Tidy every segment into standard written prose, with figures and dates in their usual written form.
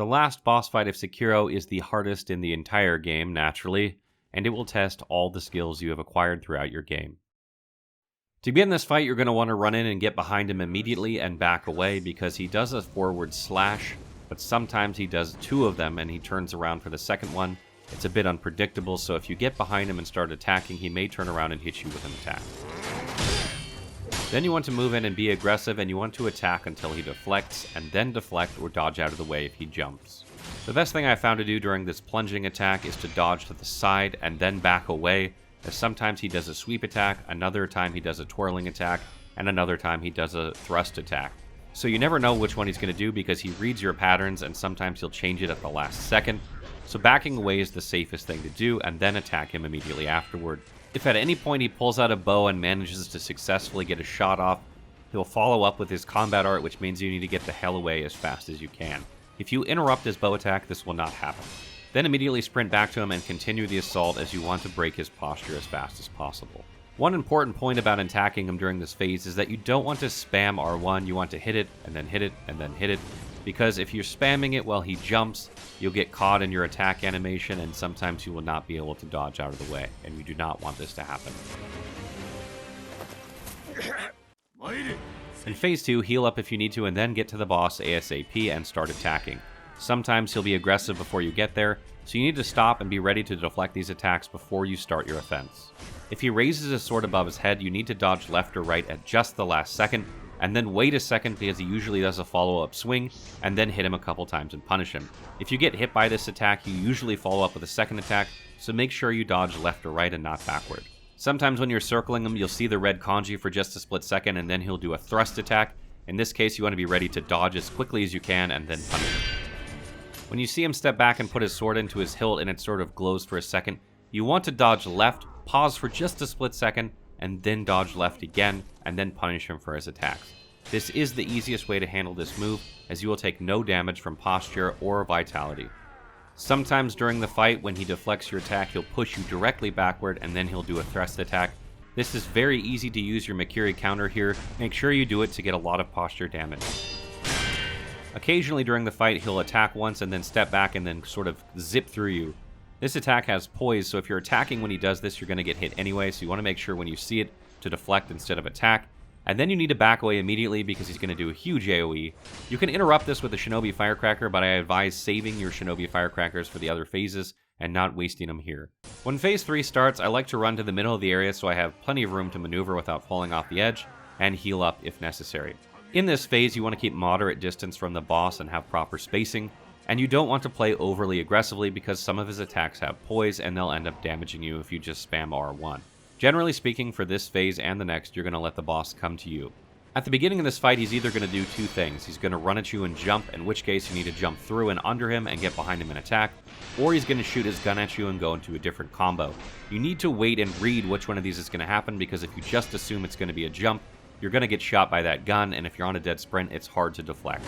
The last boss fight of Sekiro is the hardest in the entire game, naturally, and it will test all the skills you have acquired throughout your game. To begin this fight, you're going to want to run in and get behind him immediately and back away because he does a forward slash, but sometimes he does two of them and he turns around for the second one. It's a bit unpredictable, so if you get behind him and start attacking, he may turn around and hit you with an attack. Then you want to move in and be aggressive, and you want to attack until he deflects, and then deflect or dodge out of the way if he jumps. The best thing I found to do during this plunging attack is to dodge to the side and then back away, as sometimes he does a sweep attack, another time he does a twirling attack, and another time he does a thrust attack. So you never know which one he's going to do because he reads your patterns and sometimes he'll change it at the last second. So backing away is the safest thing to do, and then attack him immediately afterward. If at any point he pulls out a bow and manages to successfully get a shot off, he'll follow up with his combat art, which means you need to get the hell away as fast as you can. If you interrupt his bow attack, this will not happen. Then immediately sprint back to him and continue the assault as you want to break his posture as fast as possible. One important point about attacking him during this phase is that you don't want to spam R1, you want to hit it, and then hit it, and then hit it, because if you're spamming it while he jumps, you'll get caught in your attack animation and sometimes you will not be able to dodge out of the way, and you do not want this to happen. In phase 2, heal up if you need to and then get to the boss ASAP and start attacking. Sometimes he'll be aggressive before you get there, so you need to stop and be ready to deflect these attacks before you start your offense. If he raises his sword above his head, you need to dodge left or right at just the last second, and then wait a second because he usually does a follow-up swing, and then hit him a couple times and punish him. If you get hit by this attack, you usually follow up with a second attack, so make sure you dodge left or right and not backward. Sometimes when you're circling him, you'll see the red kanji for just a split second, and then he'll do a thrust attack. In this case, you want to be ready to dodge as quickly as you can and then punish him. When you see him step back and put his sword into his hilt and it sort of glows for a second, you want to dodge left, pause for just a split second, and then dodge left again, and then punish him for his attacks. This is the easiest way to handle this move, as you will take no damage from posture or vitality. Sometimes during the fight, when he deflects your attack, he'll push you directly backward, and then he'll do a thrust attack. This is very easy to use your Mikiri counter here. Make sure you do it to get a lot of posture damage. Occasionally during the fight, he'll attack once and then step back and then sort of zip through you. This attack has poise, so if you're attacking when he does this, you're going to get hit anyway, so you want to make sure when you see it to deflect instead of attack. And then you need to back away immediately because he's going to do a huge AoE. You can interrupt this with a Shinobi Firecracker, but I advise saving your Shinobi Firecrackers for the other phases and not wasting them here. When phase 3 starts, I like to run to the middle of the area so I have plenty of room to maneuver without falling off the edge, and heal up if necessary. In this phase, you want to keep moderate distance from the boss and have proper spacing, and you don't want to play overly aggressively because some of his attacks have poise and they'll end up damaging you if you just spam R1. Generally speaking, for this phase and the next, you're going to let the boss come to you. At the beginning of this fight, he's either going to do two things. He's going to run at you and jump, in which case you need to jump through and under him and get behind him and attack, or he's going to shoot his gun at you and go into a different combo. You need to wait and read which one of these is going to happen, because if you just assume it's going to be a jump, you're going to get shot by that gun, and if you're on a dead sprint, it's hard to deflect.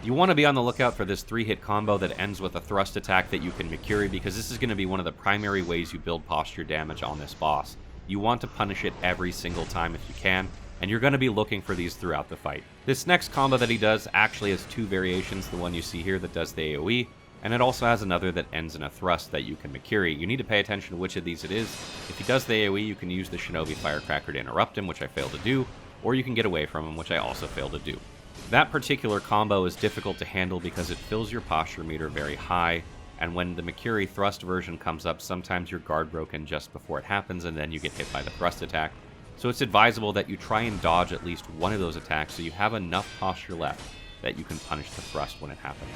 You want to be on the lookout for this 3-hit combo that ends with a thrust attack that you can Mikiri, because this is going to be one of the primary ways you build posture damage on this boss. You want to punish it every single time if you can, and you're going to be looking for these throughout the fight. This next combo that he does actually has two variations, the one you see here that does the AoE, and it also has another that ends in a thrust that you can Mikiri. You need to pay attention to which of these it is. If he does the AoE, you can use the Shinobi Firecracker to interrupt him, which I failed to do, or you can get away from him, which I also failed to do. That particular combo is difficult to handle because it fills your posture meter very high, and when the Mikiri thrust version comes up, sometimes you're guard broken just before it happens, and then you get hit by the thrust attack. So it's advisable that you try and dodge at least one of those attacks so you have enough posture left that you can punish the thrust when it happens.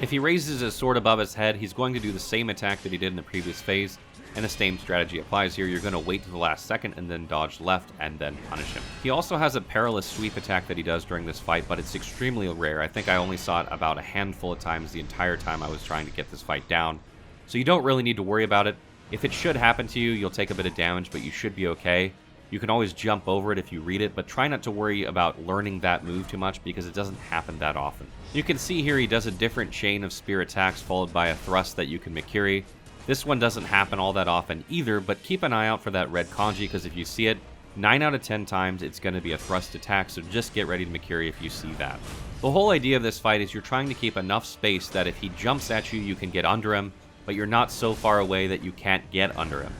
If he raises his sword above his head, he's going to do the same attack that he did in the previous phase, and the same strategy applies here. You're going to wait to the last second and then dodge left and then punish him. He also has a perilous sweep attack that he does during this fight, but it's extremely rare. I think I only saw it about a handful of times the entire time I was trying to get this fight down. So you don't really need to worry about it. If it should happen to you, you'll take a bit of damage, but you should be okay. You can always jump over it if you read it, but try not to worry about learning that move too much because it doesn't happen that often. You can see here he does a different chain of spear attacks followed by a thrust that you can Mikiri. This one doesn't happen all that often either, but keep an eye out for that red kanji because if you see it, 9 out of 10 times it's going to be a thrust attack, so just get ready to Mikiri if you see that. The whole idea of this fight is you're trying to keep enough space that if he jumps at you, you can get under him, but you're not so far away that you can't get under him.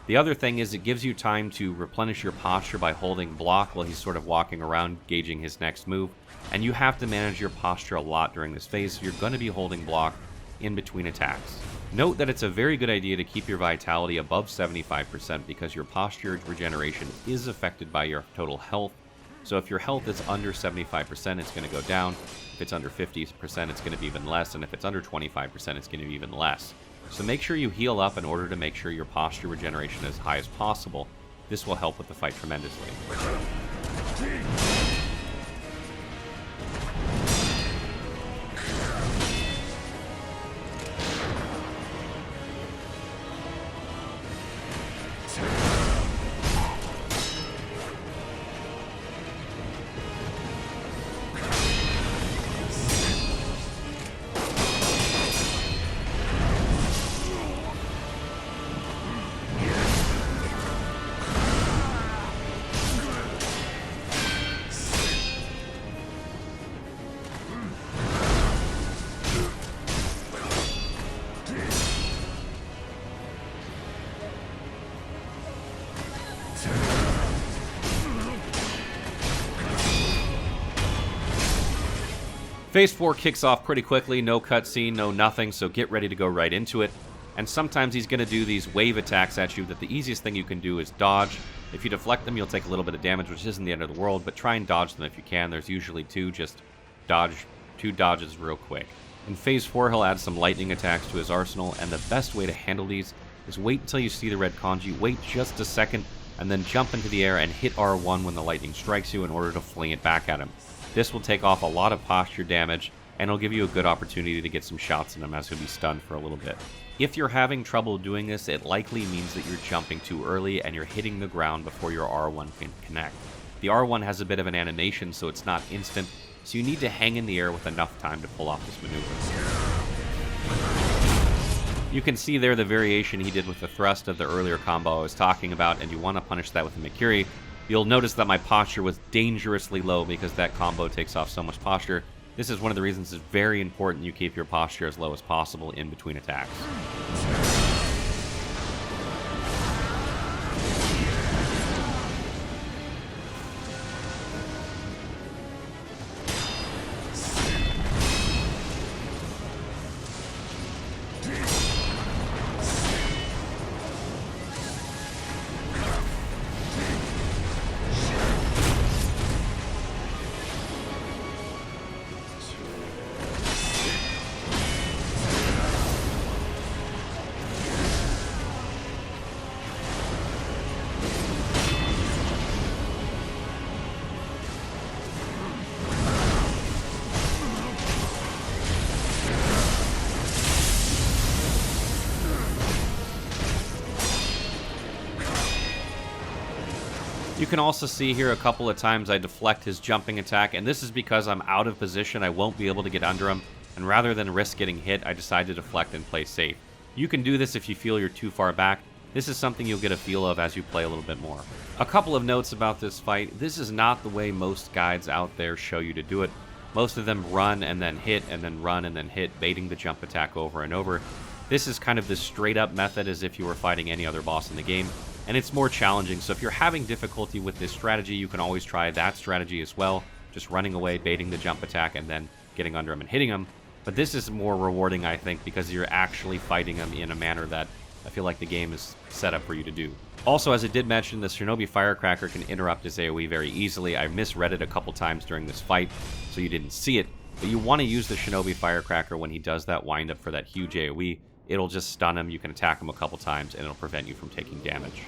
The other thing is it gives you time to replenish your posture by holding block while he's sort of walking around gauging his next move, and you have to manage your posture a lot during this phase, so you're going to be holding block in between attacks. Note that it's a very good idea to keep your vitality above 75% because your posture regeneration is affected by your total health. So if your health is under 75%, it's going to go down. If it's under 50%, it's going to be even less. And if it's under 25%, it's going to be even less. So make sure you heal up in order to make sure your posture regeneration is as high as possible. This will help with the fight tremendously. Phase 4 kicks off pretty quickly, no cutscene, no nothing, so get ready to go right into it. And sometimes he's going to do these wave attacks at you that the easiest thing you can do is dodge. If you deflect them, you'll take a little bit of damage, which isn't the end of the world, but try and dodge them if you can. There's usually two, just dodge 2 dodges real quick. In Phase 4, he'll add some lightning attacks to his arsenal, and the best way to handle these is wait until you see the red kanji, wait just a second, and then jump into the air and hit R1 when the lightning strikes you in order to fling it back at him. This will take off a lot of posture damage, and it'll give you a good opportunity to get some shots in him as he'll be stunned for a little bit. If you're having trouble doing this, it likely means that you're jumping too early and you're hitting the ground before your R1 can connect. The R1 has a bit of an animation, so it's not instant, so you need to hang in the air with enough time to pull off this maneuver. You can see there the variation he did with the thrust of the earlier combo I was talking about, and you want to punish that with a Mikiri. You'll notice that my posture was dangerously low because that combo takes off so much posture. This is one of the reasons it's very important you keep your posture as low as possible in between attacks. You can also see here a couple of times I deflect his jumping attack, and this is because I'm out of position. I won't be able to get under him, and rather than risk getting hit, I decide to deflect and play safe. You can do this if you feel you're too far back. This is something you'll get a feel of as you play a little bit more. A couple of notes about this fight. This is not the way most guides out there show you to do it. Most of them run and then hit and then run and then hit, baiting the jump attack over and over. This is kind of the straight up method as if you were fighting any other boss in the game, and it's more challenging. So if you're having difficulty with this strategy, you can always try that strategy as well, just running away, baiting the jump attack, and then getting under him and hitting him. But this is more rewarding, I think, because you're actually fighting him in a manner that I feel like the game is set up for you to do. Also, as I did mention, the Shinobi Firecracker can interrupt his AoE very easily. I misread it a couple times during this fight, so you didn't see it. But you want to use the Shinobi Firecracker when he does that windup for that huge AoE. It'll just stun him, you can attack him a couple times, and it'll prevent you from taking damage.